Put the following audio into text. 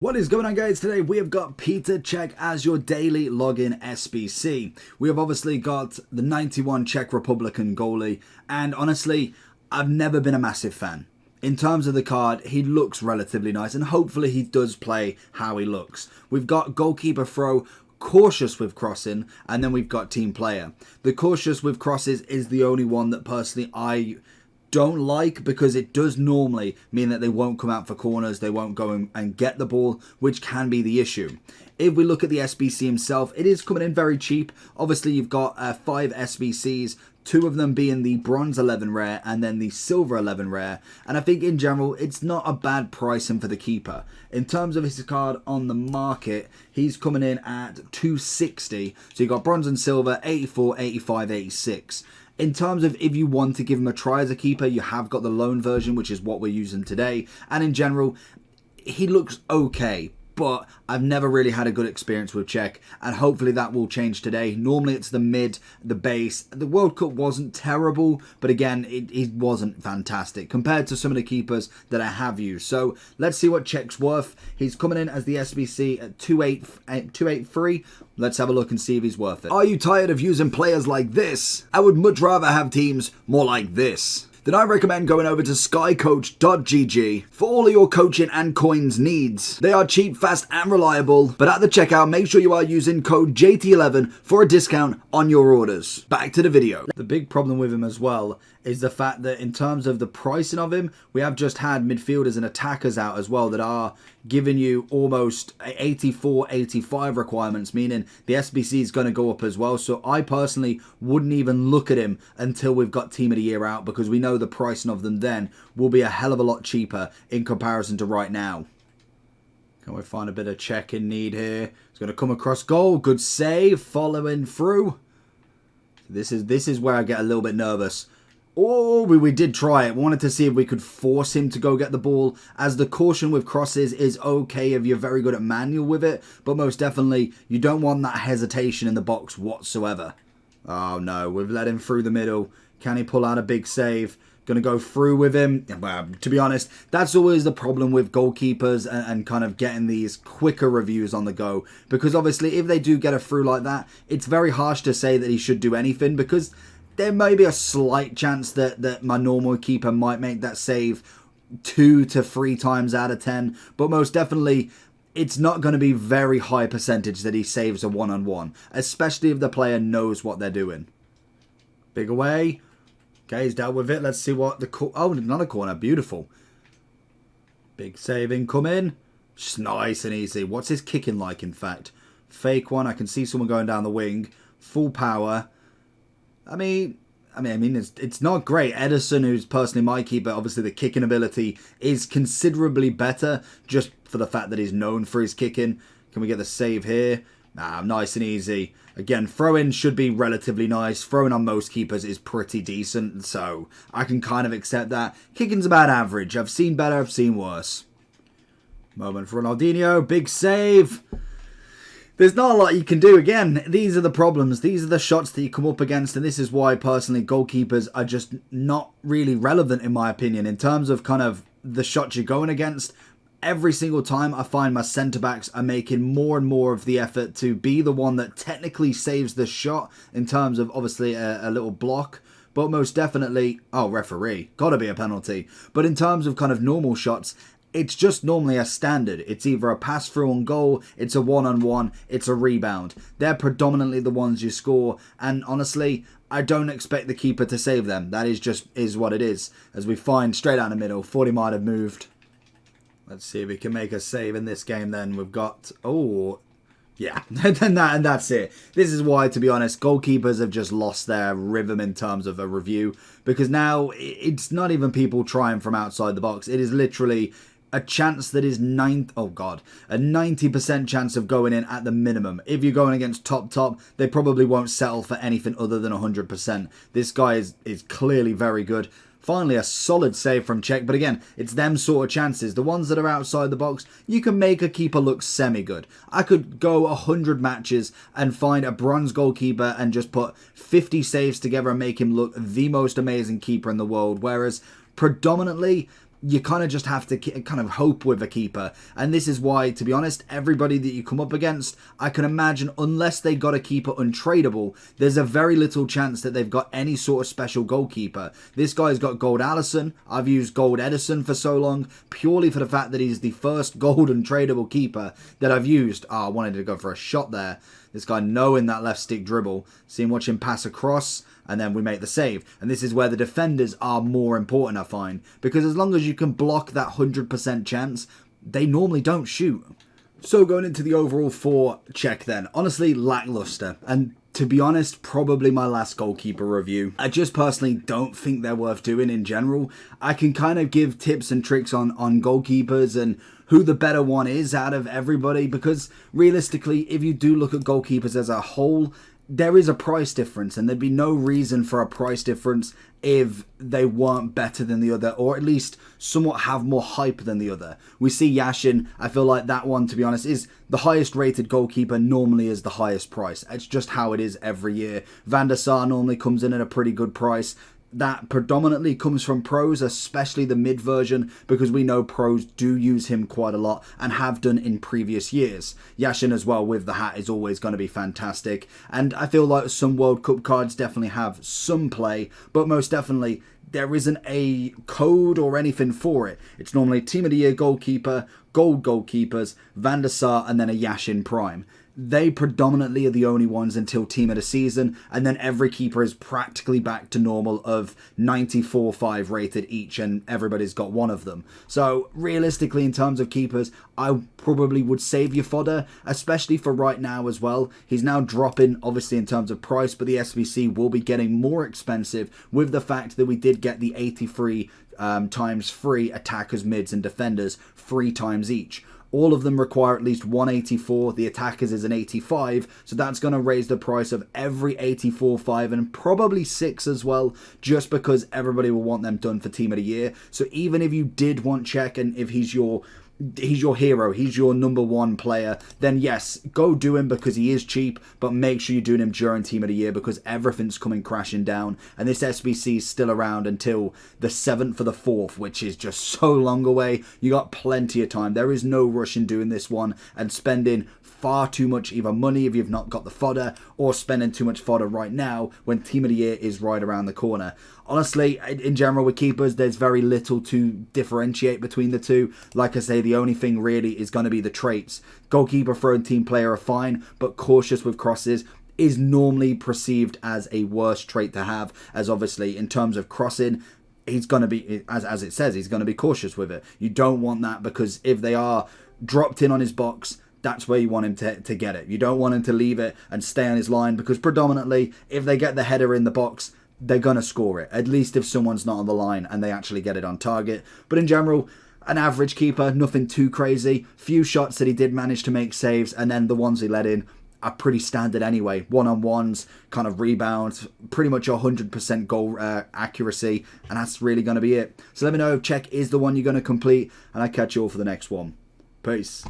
What is going on, guys? Today we have got Peter Cech as your daily login SBC. We have obviously got the 91 Czech Republican goalie, and honestly, I've never been a massive fan. In terms of the card, he looks relatively nice, and hopefully he does play how he looks. We've got goalkeeper throw, cautious with crossing, and then we've got team player. The cautious with crosses is the only one that personally I don't like, because it does normally mean that they won't come out for corners, they won't go and get the ball, which can be the issue. If we look at the SBC himself, it is coming in very cheap. Obviously, you've got 5 SBCs, 2 of them being the bronze 11 rare and then the silver 11 rare. And I think in general, it's not a bad pricing for the keeper. In terms of his card on the market, he's coming in at 260. So you've got bronze and silver, 84, 85, 86. In terms of if you want to give him a try as a keeper, you have got the loan version, which is what we're using today. And in general, he looks okay, but I've never really had a good experience with Cech, and hopefully that will change today. Normally it's the mid, the base. The World Cup wasn't terrible, but again, it wasn't fantastic compared to some of the keepers that I have used. So let's see what Cech's worth. He's coming in as the SBC at 283. Let's have a look and see if he's worth it. Are you tired of using players like this? I would much rather have teams more like this. Then I recommend going over to skycoach.gg for all of your coaching and coins needs. They are cheap, fast and reliable, but at the checkout make sure you are using code JT11 for a discount on your orders. Back to the video. The big problem with him as well is the fact that in terms of the pricing of him, we have just had midfielders and attackers out as well that are giving you almost 84, 85 requirements, meaning the SBC is going to go up as well. So I personally wouldn't even look at him until we've got Team of the Year out, because we know the pricing of them then will be a hell of a lot cheaper in comparison to right now. Can we find a bit of Cech in need here? It's going to come across goal. Good save, following through. This is where I get a little bit nervous. Oh, we did try it. We wanted to see if we could force him to go get the ball, as the caution with crosses is okay if you're very good at manual with it, but most definitely you don't want that hesitation in the box whatsoever. Oh no, we've let him through the middle. Can he pull out a big save? Going to go through with him. Well, to be honest, that's always the problem with goalkeepers and kind of getting these quicker reviews on the go, because obviously if they do get a through like that, it's very harsh to say that he should do anything, because there may be a slight chance that my normal keeper might make that save 2 to 3 times out of 10. But most definitely, it's not going to be very high percentage that he saves a one-on-one. Especially if the player knows what they're doing. Big away. Okay, he's dealt with it. Let's see what the... Oh, another corner. Beautiful. Big save incoming. Just nice and easy. What's his kicking like, in fact? Fake one. I can see someone going down the wing. Full power. I mean, it's not great. Edison, who's personally my keeper, obviously the kicking ability is considerably better, just for the fact that he's known for his kicking. Can we get the save here? Nice and easy. Again, throw-in should be relatively nice. Throwing on most keepers is pretty decent, so I can kind of accept that. Kicking's about average. I've seen better, I've seen worse. Moment for Ronaldinho. Big save. There's not a lot you can do. Again, these are the problems. These are the shots that you come up against, and this is why, personally, goalkeepers are just not really relevant, in my opinion, in terms of kind of the shots you're going against. Every single time I find my centre-backs are making more and more of the effort to be the one that technically saves the shot, in terms of, obviously, a little block. But most definitely, oh, referee, gotta be a penalty. But in terms of kind of normal shots, it's just normally a standard. It's either a pass through on goal, it's a one-on-one, it's a rebound. They're predominantly the ones you score, and honestly, I don't expect the keeper to save them. That is what it is. As we find straight down the middle, 40 might have moved. Let's see if we can make a save in this game then. We've got, oh, yeah, and that's it. This is why, to be honest, goalkeepers have just lost their rhythm in terms of a review, because now it's not even people trying from outside the box. It is literally a chance that is a 90% chance of going in at the minimum. If you're going against top, they probably won't settle for anything other than 100%. This guy is clearly very good. Finally, a solid save from Cech, but again, it's them sort of chances. The ones that are outside the box, you can make a keeper look semi-good. I could go 100 matches and find a bronze goalkeeper and just put 50 saves together and make him look the most amazing keeper in the world, whereas predominantly you kind of just have to kind of hope with a keeper. And this is why, to be honest, everybody that you come up against, I can imagine, unless they got a keeper untradeable, there's a very little chance that they've got any sort of special goalkeeper. This guy's got gold Alisson. I've used gold Edison for so long, purely for the fact that he's the first gold untradeable keeper that I've used. Oh, I wanted to go for a shot there. This guy knowing that left stick dribble, watch him pass across, and then we make the save. And this is where the defenders are more important, I find. Because as long as you can block that 100% chance, they normally don't shoot. So going into the overall for Cech then. Honestly, lackluster. And to be honest, probably my last goalkeeper review. I just personally don't think they're worth doing in general. I can kind of give tips and tricks on goalkeepers and who the better one is out of everybody. Because realistically, if you do look at goalkeepers as a whole, there is a price difference, and there'd be no reason for a price difference if they weren't better than the other, or at least somewhat have more hype than the other. We see Yashin, I feel like that one, to be honest, is the highest rated goalkeeper, normally is the highest price. It's just how it is every year. Van der Sar normally comes in at a pretty good price. That predominantly comes from pros, especially the mid version, because we know pros do use him quite a lot and have done in previous years. Yashin as well with the hat is always going to be fantastic, and I feel like some World Cup cards definitely have some play, but most definitely there isn't a code or anything for it. It's normally Team of the Year goalkeeper, gold goalkeepers, Van der Sar, and then a Yashin Prime. They predominantly are the only ones until Team of the Season, and then every keeper is practically back to normal of 94.5 rated each, and everybody's got one of them. So realistically, in terms of keepers, I probably would save your fodder, especially for right now as well. He's now dropping, obviously, in terms of price, but the SBC will be getting more expensive with the fact that we did get the 83 times free attackers, mids, and defenders 3 times each. All of them require at least 184. The attackers is an 85. So that's going to raise the price of every 84.5 and probably 6 as well, just because everybody will want them done for Team of the Year. So even if you did want Cech, and if he's your hero, he's your number one player, then yes, go do him because he is cheap, but make sure you're doing him during Team of the Year because everything's coming crashing down, and this SBC is still around until the 7th or the 4th, which is just so long away. You got plenty of time. There is no rush in doing this one and spending far too much either money if you've not got the fodder, or spending too much fodder right now when Team of the Year is right around the corner. Honestly, in general with keepers, there's very little to differentiate between the two. Like I say, the only thing really is going to be the traits. Goalkeeper, throw, and team player are fine, but cautious with crosses is normally perceived as a worse trait to have, as obviously in terms of crossing, he's going to be, as it says, he's going to be cautious with it. You don't want that, because if they are dropped in on his box, that's where you want him to get it. You don't want him to leave it and stay on his line, because predominantly, if they get the header in the box, they're going to score it. At least if someone's not on the line and they actually get it on target. But in general, an average keeper, nothing too crazy. Few shots that he did manage to make saves, and then the ones he let in are pretty standard anyway. One-on-ones, kind of rebounds, pretty much 100% goal accuracy, and that's really going to be it. So let me know if Cech is the one you're going to complete, and I'll catch you all for the next one. Peace.